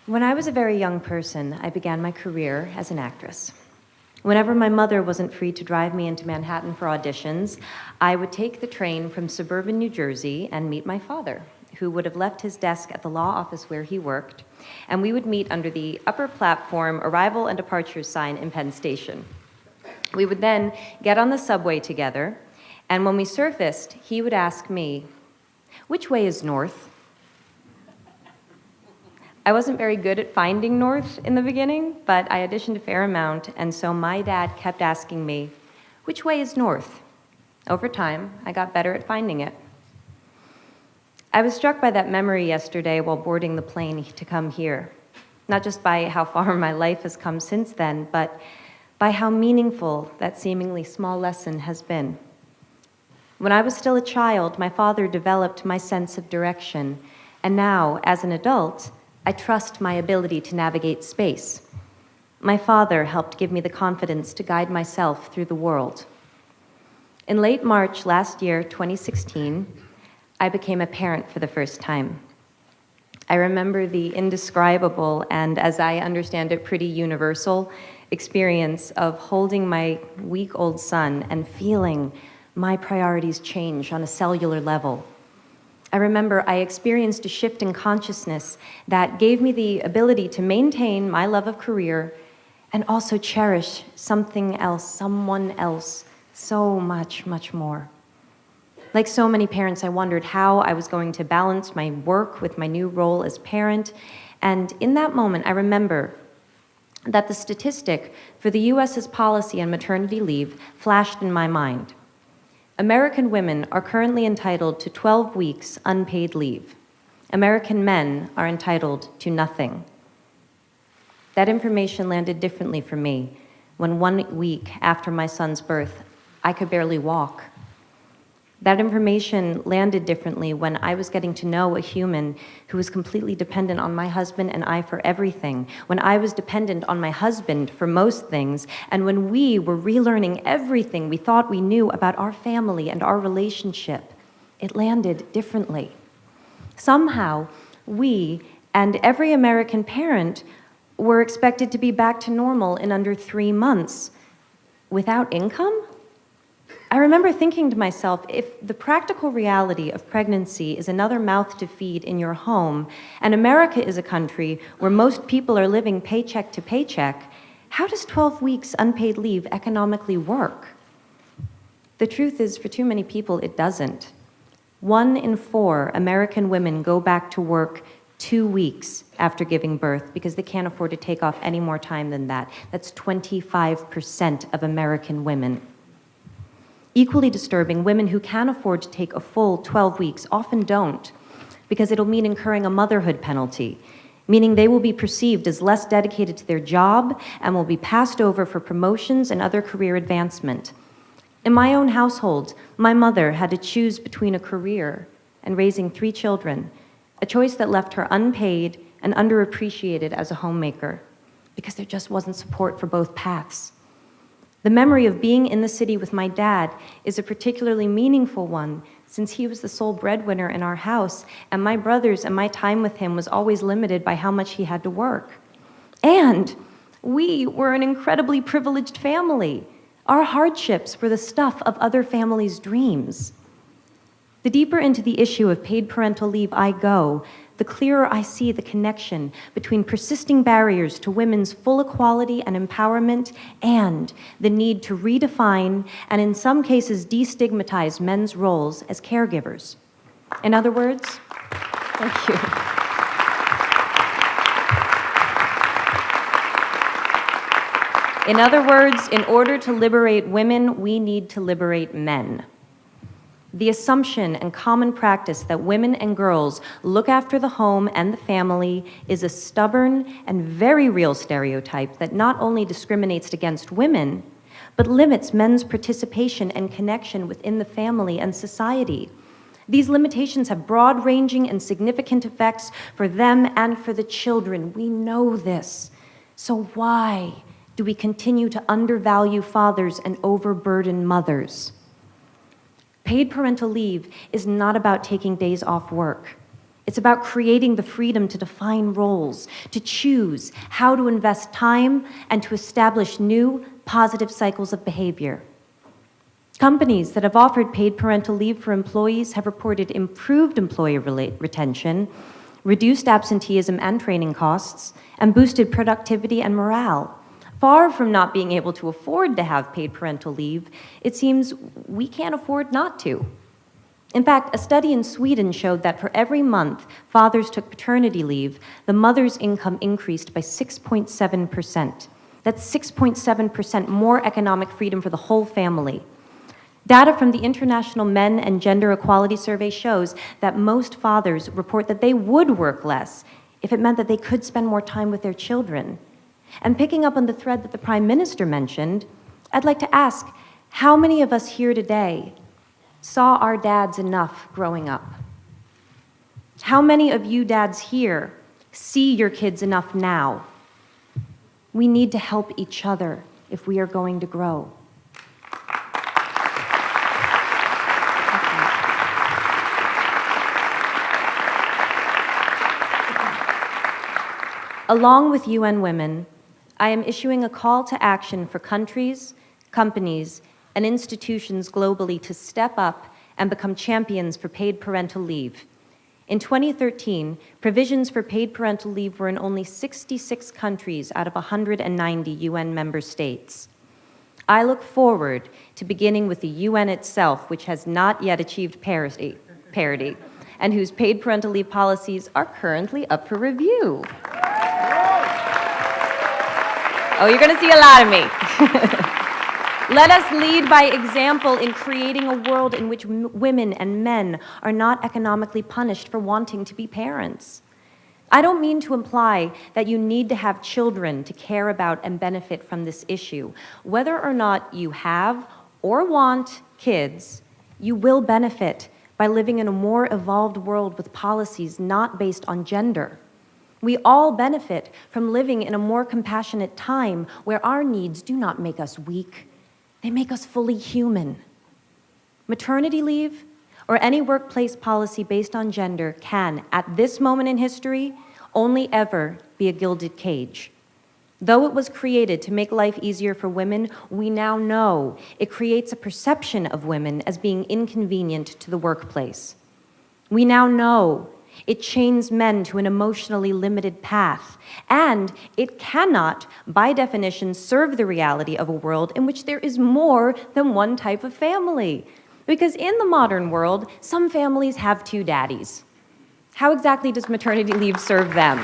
When I was a very young person, I began my career as an actress. Whenever my mother wasn't free to drive me into Manhattan for auditions, I would take the train from suburban New Jersey and meet my father, who would have left his desk at the law office where he worked, and we would meet under the upper platform arrival and departure sign in Penn Station. We would then get on the subway together, and when we surfaced, he would ask me, "Which way is north?" I wasn't very good at finding north in the beginning, but I auditioned a fair amount, and so my dad kept asking me, "Which way is north?" Over time, I got better at finding it. I was struck by that memory yesterday while boarding the plane to come here, not just by how far my life has come since then, but by how meaningful that seemingly small lesson has been. When I was still a child, my father developed my sense of direction, and now, as an adult, I trust my ability to navigate space. My father helped give me the confidence to guide myself through the world. In late March last year, 2016, I became a parent for the first time. I remember the indescribable and, as I understand it, pretty universal experience of holding my week-old son and feeling my priorities change on a cellular level. I remember I experienced a shift in consciousness that gave me the ability to maintain my love of career and also cherish something else, someone else, so much, much more. Like so many parents, I wondered how I was going to balance my work with my new role as parent. And in that moment, I remember that the statistic for the US's policy on maternity leave flashed in my mind. American women are currently entitled to 12 weeks unpaid leave. American men are entitled to nothing. That information landed differently for me when 1 week after my son's birth, I could barely walk. That information landed differently when I was getting to know a human who was completely dependent on my husband and I for everything, when I was dependent on my husband for most things, and when we were relearning everything we thought we knew about our family and our relationship. It landed differently. Somehow, we and every American parent were expected to be back to normal in under 3 months. Without income? I remember thinking to myself, if the practical reality of pregnancy is another mouth to feed in your home, and America is a country where most people are living paycheck to paycheck, how does 12 weeks unpaid leave economically work? The truth is, for too many people, it doesn't. 1 in 4 American women go back to work 2 weeks after giving birth because they can't afford to take off any more time than that. That's 25% of American women. Equally disturbing, women who can afford to take a full 12 weeks often don't, because it'll mean incurring a motherhood penalty, meaning they will be perceived as less dedicated to their job and will be passed over for promotions and other career advancement. In my own household, my mother had to choose between a career and raising 3 children, a choice that left her unpaid and underappreciated as a homemaker, because there just wasn't support for both paths. The memory of being in the city with my dad is a particularly meaningful one, since he was the sole breadwinner in our house, and my brothers and my time with him was always limited by how much he had to work. And we were an incredibly privileged family. Our hardships were the stuff of other families' dreams. The deeper into the issue of paid parental leave I go, the clearer I see the connection between persisting barriers to women's full equality and empowerment and the need to redefine and, in some cases, destigmatize men's roles as caregivers. In other words, thank you. In other words, in order to liberate women, we need to liberate men. The assumption and common practice that women and girls look after the home and the family is a stubborn and very real stereotype that not only discriminates against women, but limits men's participation and connection within the family and society. These limitations have broad-ranging and significant effects for them and for the children. We know this. So why do we continue to undervalue fathers and overburden mothers? Paid parental leave is not about taking days off work. It's about creating the freedom to define roles, to choose how to invest time, and to establish new, positive cycles of behavior. Companies that have offered paid parental leave for employees have reported improved employee retention, reduced absenteeism and training costs, and boosted productivity and morale. Far from not being able to afford to have paid parental leave, it seems we can't afford not to. In fact, a study in Sweden showed that for every month fathers took paternity leave, the mother's income increased by 6.7%. That's 6.7% more economic freedom for the whole family. Data from the International Men and Gender Equality Survey shows that most fathers report that they would work less if it meant that they could spend more time with their children. And picking up on the thread that the Prime Minister mentioned, I'd like to ask, how many of us here today saw our dads enough growing up? How many of you dads here see your kids enough now? We need to help each other if we are going to grow. Along with UN Women, I am issuing a call to action for countries, companies, and institutions globally to step up and become champions for paid parental leave. In 2013, provisions for paid parental leave were in only 66 countries out of 190 UN member states. I look forward to beginning with the UN itself, which has not yet achieved parity, and whose paid parental leave policies are currently up for review. Oh, you're going to see a lot of me. Let us lead by example in creating a world in which women and men are not economically punished for wanting to be parents. I don't mean to imply that you need to have children to care about and benefit from this issue. Whether or not you have or want kids, you will benefit by living in a more evolved world with policies not based on gender. We all benefit from living in a more compassionate time where our needs do not make us weak. They make us fully human. Maternity leave or any workplace policy based on gender can, at this moment in history, only ever be a gilded cage. Though it was created to make life easier for women, we now know it creates a perception of women as being inconvenient to the workplace. We now know it chains men to an emotionally limited path, and it cannot, by definition, serve the reality of a world in which there is more than one type of family. Because in the modern world, some families have two daddies. How exactly does maternity leave serve them?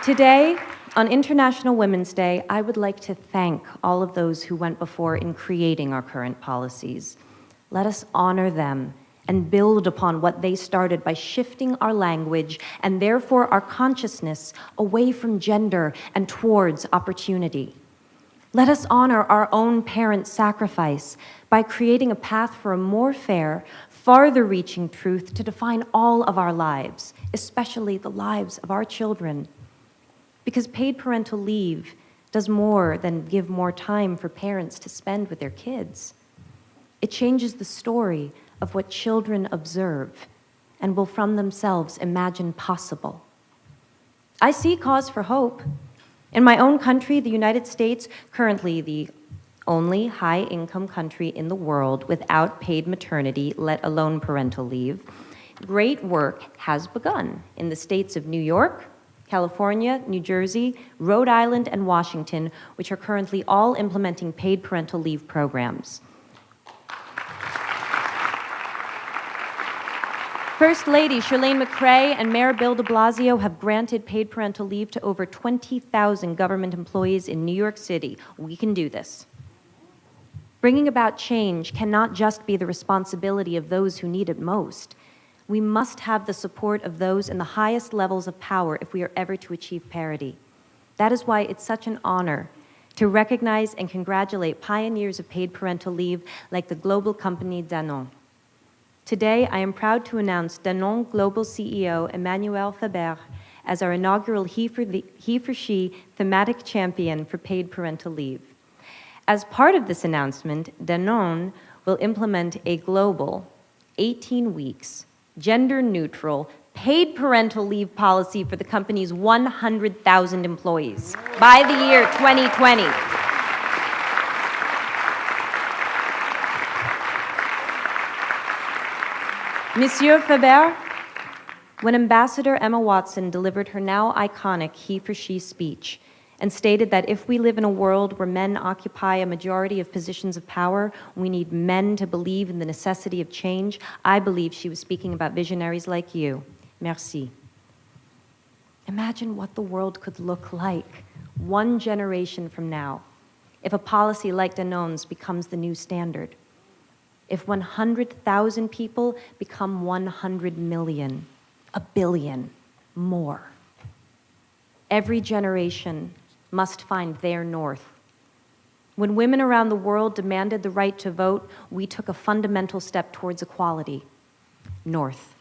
Today, on International Women's Day, I would like to thank all of those who went before in creating our current policies. Let us honor them and build upon what they started by shifting our language and therefore our consciousness away from gender and towards opportunity. Let us honor our own parents' sacrifice by creating a path for a more fair, farther-reaching truth to define all of our lives, especially the lives of our children. Because paid parental leave does more than give more time for parents to spend with their kids. It changes the story of what children observe and will from themselves imagine possible. I see cause for hope. In my own country, the United States, currently the only high-income country in the world without paid maternity, let alone parental leave, great work has begun in the states of New York, California, New Jersey, Rhode Island, and Washington, which are currently all implementing paid parental leave programs. First Lady Chirlane McCray and Mayor Bill de Blasio have granted paid parental leave to over 20,000 government employees in New York City. We can do this. Bringing about change cannot just be the responsibility of those who need it most. We must have the support of those in the highest levels of power if we are ever to achieve parity. That is why it's such an honor to recognize and congratulate pioneers of paid parental leave like the global company Danone. Today, I am proud to announce Danone Global CEO Emmanuel Faber as our inaugural He for She thematic champion for paid parental leave. As part of this announcement, Danone will implement a global 18 weeks, gender-neutral, paid parental leave policy for the company's 100,000 employees by the year 2020. Monsieur Faber, when Ambassador Emma Watson delivered her now iconic He for She speech and stated that if we live in a world where men occupy a majority of positions of power, we need men to believe in the necessity of change, I believe she was speaking about visionaries like you. Merci. Imagine what the world could look like 1 generation from now if a policy like Danone's becomes the new standard. If 100,000 people become 100 million, a billion, more. Every generation must find their north. When women around the world demanded the right to vote, we took a fundamental step towards equality. North.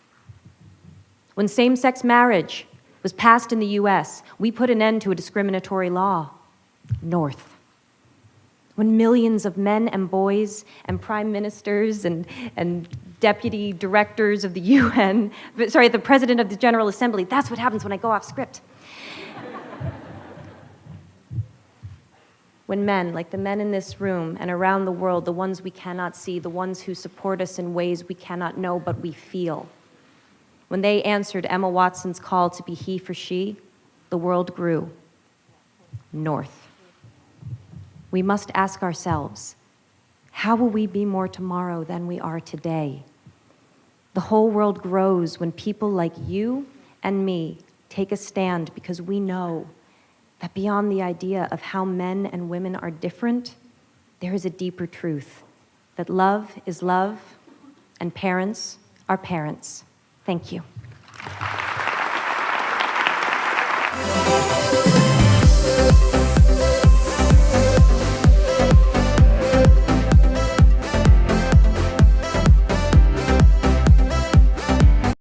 When same-sex marriage was passed in the US, we put an end to a discriminatory law. North. When millions of men and boys and prime ministers and deputy directors of the UN, sorry, the president of the General Assembly, that's what happens when I go off script. When men, like the men in this room and around the world, the ones we cannot see, the ones who support us in ways we cannot know but we feel, when they answered Emma Watson's call to be he for she, the world grew. North. We must ask ourselves, how will we be more tomorrow than we are today? The whole world grows when people like you and me take a stand because we know that beyond the idea of how men and women are different, there is a deeper truth, that love is love and parents are parents. Thank you.